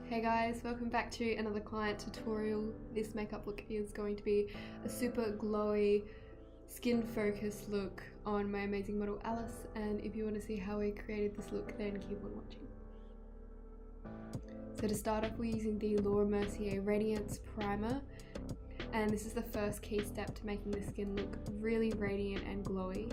Hey guys, welcome back to another client tutorial. This makeup look is going to be a super glowy, skin focused look on my amazing model Alice, and if you want to see how we created this look, then keep on watching. So to start off, we're using the Mercier Radiance primer, and this is the first key step to making the skin look really radiant and glowy.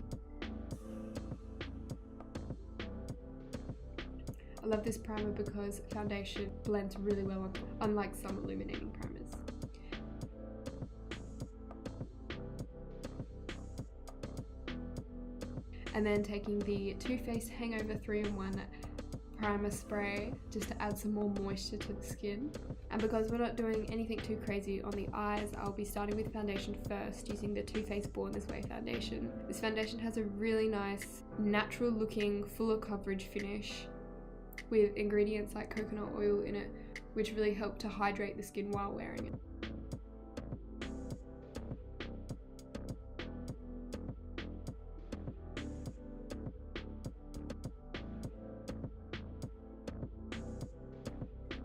I love this primer because foundation blends really well on top, unlike some illuminating primers. And then taking the Too Faced Hangover 3-in-1 primer spray just to add some more moisture to the skin. And because we're not doing anything too crazy on the eyes, I'll be starting with foundation first using the Too Faced Born This Way foundation. This foundation has a really nice, natural looking, fuller coverage finish with ingredients like coconut oil in it, which really help to hydrate the skin while wearing it.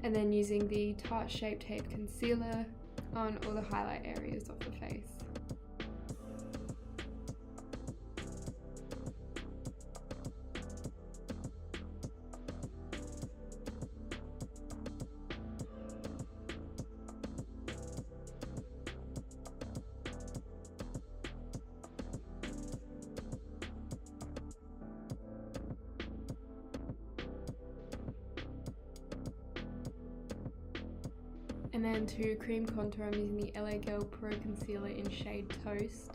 And then using the Tarte Shape Tape Concealer on all the highlight areas of the face. And then to cream contour, I'm using the LA Girl Pro Concealer in shade Toast.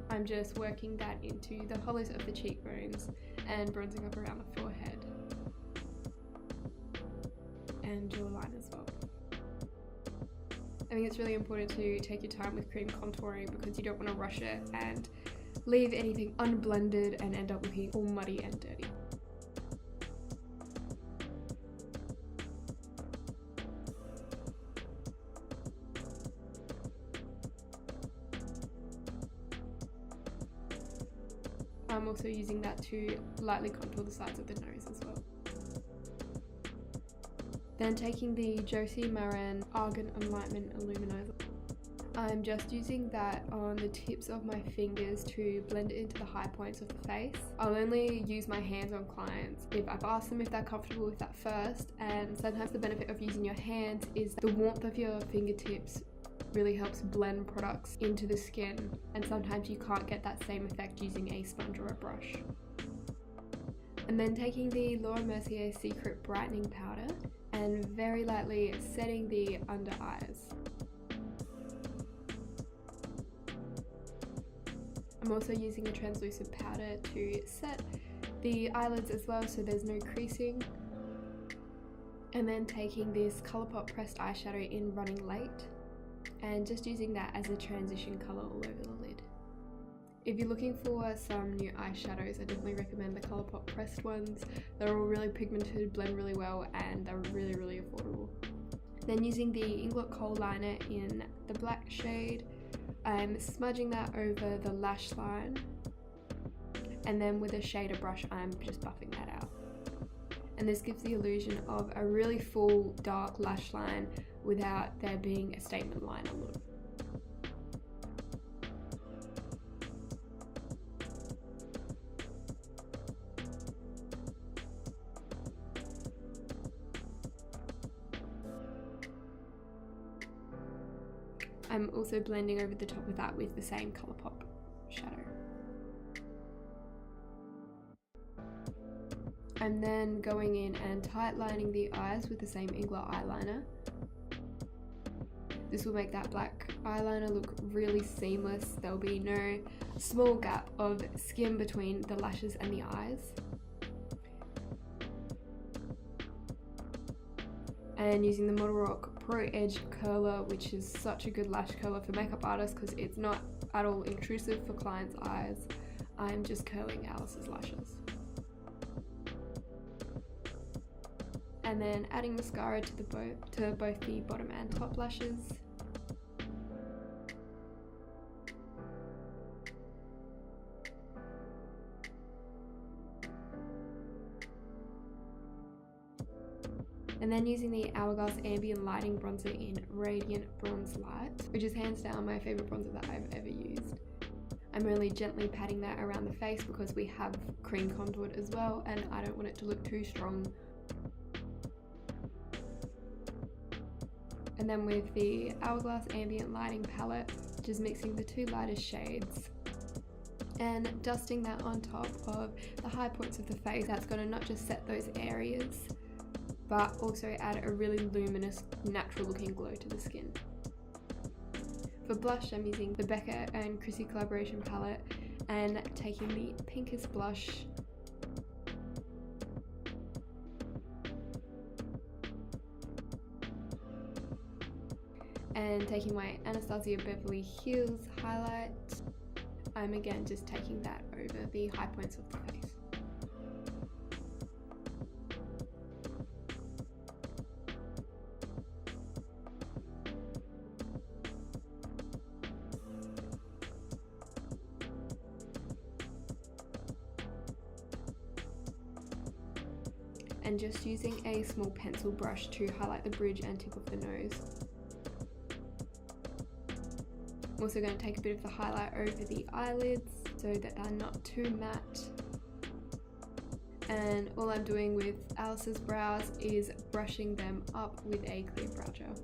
I'm just working that into the hollows of the cheekbones and bronzing up around the forehead and jawline as well. I think it's really important to take your time with cream contouring because you don't want to rush it and leave anything unblended and end up looking all muddy and dirty. I'm also using that to lightly contour the sides of the nose as well. Then taking the Josie Maran Argan Enlightment Illuminizer. I'm just using that on the tips of my fingers to blend it into the high points of the face. I'll only use my hands on clients if I've asked them if they're comfortable with that first, and sometimes the benefit of using your hands is the warmth of your fingertips really helps blend products into the skin, and sometimes you can't get that same effect using a sponge or a brush. And then taking the Mercier Secret Brightening Powder and very lightly setting the under eyes. I'm also using a translucent powder to set the eyelids as well so there's no creasing. And then taking this Colourpop pressed eyeshadow in Running Late and just using that as a transition colour all over the lid. If you're looking for some new eyeshadows, I definitely recommend the Colourpop pressed ones. They're all really pigmented, blend really well, and they're really affordable. Then using the Inglot Khol liner in the black shade, I'm smudging that over the lash line, and then with a shader brush I'm just buffing that out. And this gives the illusion of a really full dark lash line without there being a statement liner look. I'm also blending over the top of that with the same Colourpop shadow. I'm then going in and tight lining the eyes with the same Inglot eyeliner. This will make that black eyeliner look really seamless. There'll be no small gap of skin between the lashes and the eyes. And using the Modelrock Pro Edge Curler, which is such a good lash curler for makeup artists because it's not at all intrusive for clients' eyes, I'm just curling Alice's lashes. And then adding mascara to both the bottom and top lashes. And then using the Hourglass Ambient Lighting Bronzer in Radiant Bronze Light, which is hands down my favourite bronzer that I've ever used. I'm only gently patting that around the face because we have cream contoured as well and I don't want it to look too strong. And then with the Hourglass Ambient Lighting Palette, just mixing the two lightest shades and dusting that on top of the high points of the face. That's going to not just set those areas, but also add a really luminous, natural looking glow to the skin. For blush, I'm using the Becca and Chrissy collaboration palette and taking the pinkest blush and taking my Anastasia Beverly Hills highlight. I'm again just taking that over the high points of the face. And just using a small pencil brush to highlight the bridge and tip of the nose. I'm also going to take a bit of the highlight over the eyelids so that they're not too matte. And all I'm doing with Alice's brows is brushing them up with a clear brow gel.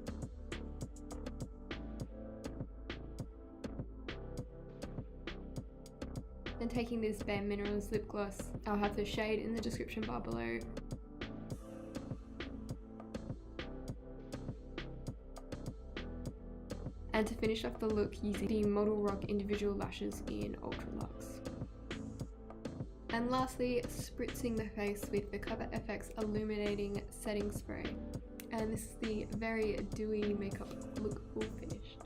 Then taking this Bare Minerals lip gloss, I'll have the shade in the description bar below. And to finish off the look, using the Modelrock individual lashes in Ultra Luxe. And lastly, spritzing the face with the Cover FX Illuminating Setting Spray. And this is the very dewy makeup look all finished.